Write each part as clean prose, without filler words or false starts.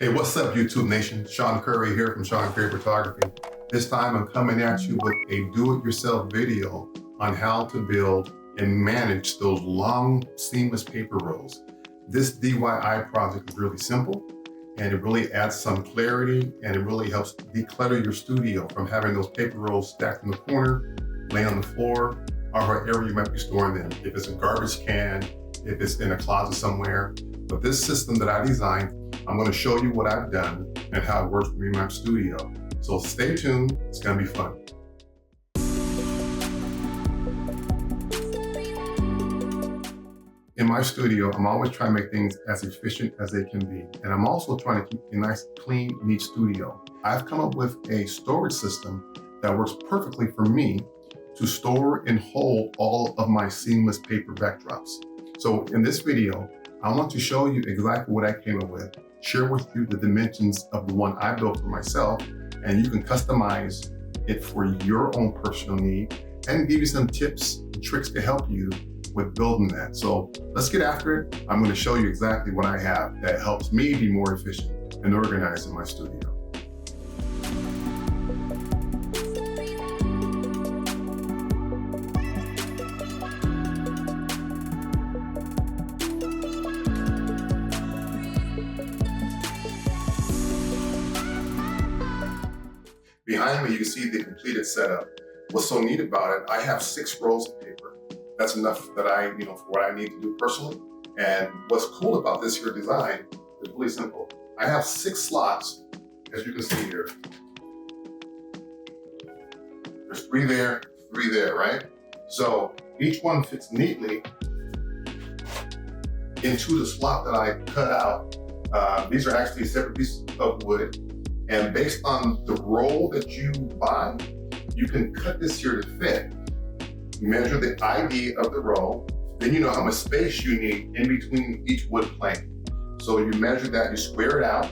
Hey, what's up, YouTube Nation? Sean Curry here from Sean Curry Photography. This time I'm coming at you with a do-it-yourself video on how to build and manage those long seamless paper rolls. This DIY project is really simple, and it really adds some clarity, and it really helps declutter your studio from having those paper rolls stacked in the corner, laying on the floor, or wherever you might be storing them. If it's a garbage can, if it's in a closet somewhere. But this system that I designed, I'm going to show you what I've done and how it works for me in my studio. So stay tuned, it's going to be fun. In my studio, I'm always trying to make things as efficient as they can be. And I'm also trying to keep a nice, clean, neat studio. I've come up with a storage system that works perfectly for me to store and hold all of my seamless paper backdrops. So in this video, I want to show you exactly what I came up with, share with you the dimensions of the one I built for myself, and you can customize it for your own personal need and give you some tips and tricks to help you with building that. So let's get after it. I'm going to show you exactly what I have that helps me be more efficient and organized in my studio. Behind me, you can see the completed setup. What's so neat about it, I have 6 rolls of paper. That's enough that for what I need to do personally. And what's cool about this here design is really simple. I have 6 slots, as you can see here. There's 3 there, 3 there, right? So each one fits neatly into the slot that I cut out. These are actually separate pieces of wood. And based on the roll that you buy, you can cut this here to fit. You measure the ID of the roll, then you know how much space you need in between each wood plank. So you measure that, you square it out,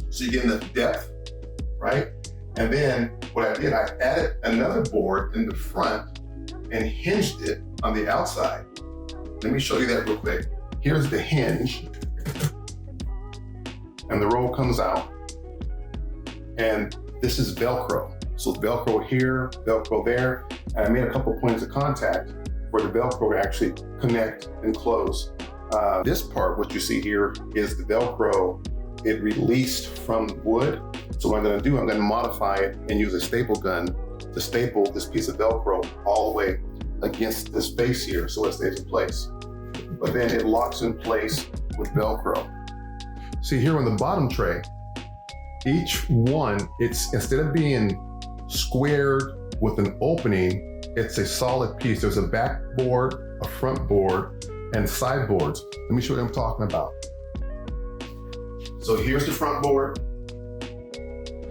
so you get enough depth, right? And then what I did, I added another board in the front and hinged it on the outside. Let me show you that real quick. Here's the hinge, and the roll comes out. And this is Velcro. So Velcro here, Velcro there. And I made a couple points of contact for the Velcro to actually connect and close. This part, what you see here, is the Velcro. It released from wood. So what I'm gonna do, I'm gonna modify it and use a staple gun to staple this piece of Velcro all the way against this face here so it stays in place. But then it locks in place with Velcro. See here on the bottom tray, each one, it's instead of being squared with an opening, it's a solid piece. There's a back board, a front board, and side boards. Let me show you what I'm talking about. So here's the front board.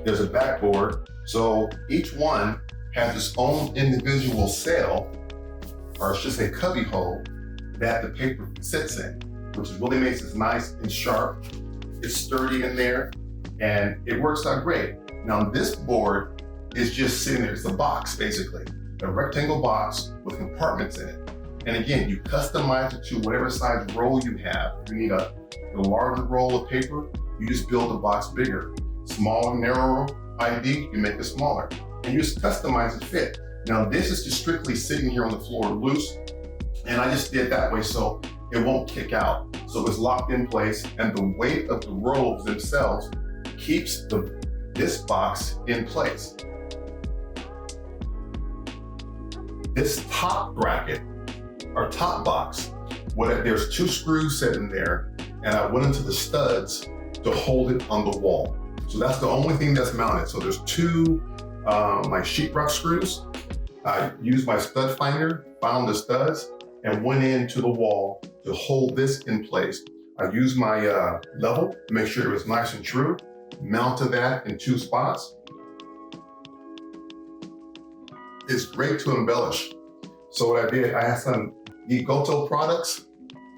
There's a back board. So each one has its own individual cell, or it's just a cubby hole that the paper sits in, which really makes it nice and sharp. It's sturdy in there. And it works out great. Now this board is just sitting there. It's a box, basically. A rectangle box with compartments in it. And again, you customize it to whatever size roll you have. If you need a larger roll of paper, you just build the box bigger. Smaller, narrower ID, you make it smaller. And you just customize the fit. Now this is just strictly sitting here on the floor loose. And I just did that way so it won't kick out. So it's locked in place, and the weight of the rolls themselves keeps this box in place. This top bracket, or top box, there's 2 screws sitting there, and I went into the studs to hold it on the wall. So that's the only thing that's mounted. So there's 2 my sheetrock screws. I used my stud finder, found the studs, and went into the wall to hold this in place. I used my level to make sure it was nice and true. Mounted that in 2 spots. It's great to embellish. So what I did, I had some Goto products,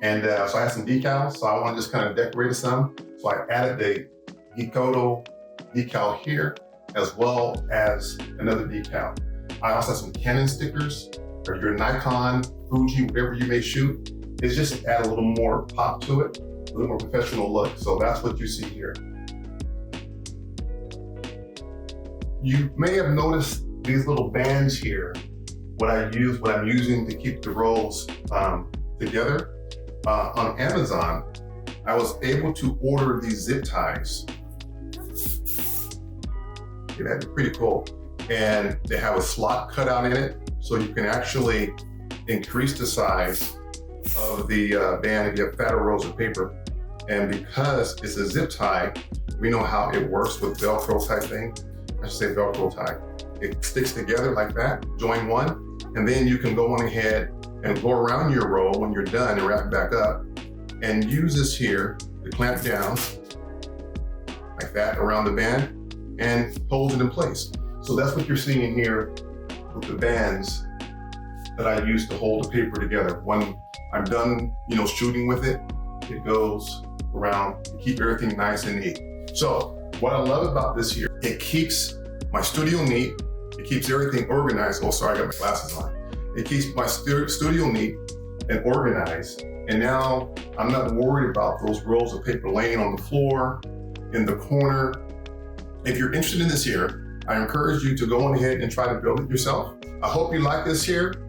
and so I had some decals, so I want to just kind of decorate some. So I added the Goto decal here, as well as another decal. I also have some Canon stickers, or your Nikon, Fuji, whatever you may shoot. It's just to add a little more pop to it, a little more professional look. So that's what you see here. You may have noticed these little bands here, what I'm using to keep the rolls together. On Amazon, I was able to order these zip ties. Okay, that'd be pretty cool. And they have a slot cut out in it, so you can actually increase the size of the band if you have fatter rolls of paper. And because it's a zip tie, we know how it works with Velcro type thing. I should say Velcro tie. It sticks together like that, join one, and then you can go on ahead and go around your roll when you're done and wrap it back up, and use this here to clamp down like that around the band and hold it in place. So that's what you're seeing here with the bands that I use to hold the paper together. When I'm done, shooting with it, it goes around to keep everything nice and neat. So what I love about this here, it keeps my studio neat. It keeps everything organized. Oh, sorry, I got my glasses on. It keeps my studio neat and organized. And now I'm not worried about those rolls of paper laying on the floor, in the corner. If you're interested in this here, I encourage you to go on ahead and try to build it yourself. I hope you like this here.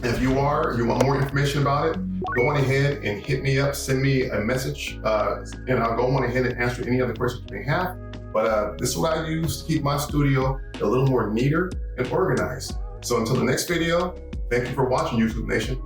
If you want more information about it, go on ahead and hit me up, send me a message, and I'll go on ahead and answer any other questions you may have. But this is what I use to keep my studio a little more neater and organized. So until the next video, thank you for watching, YouTube Nation.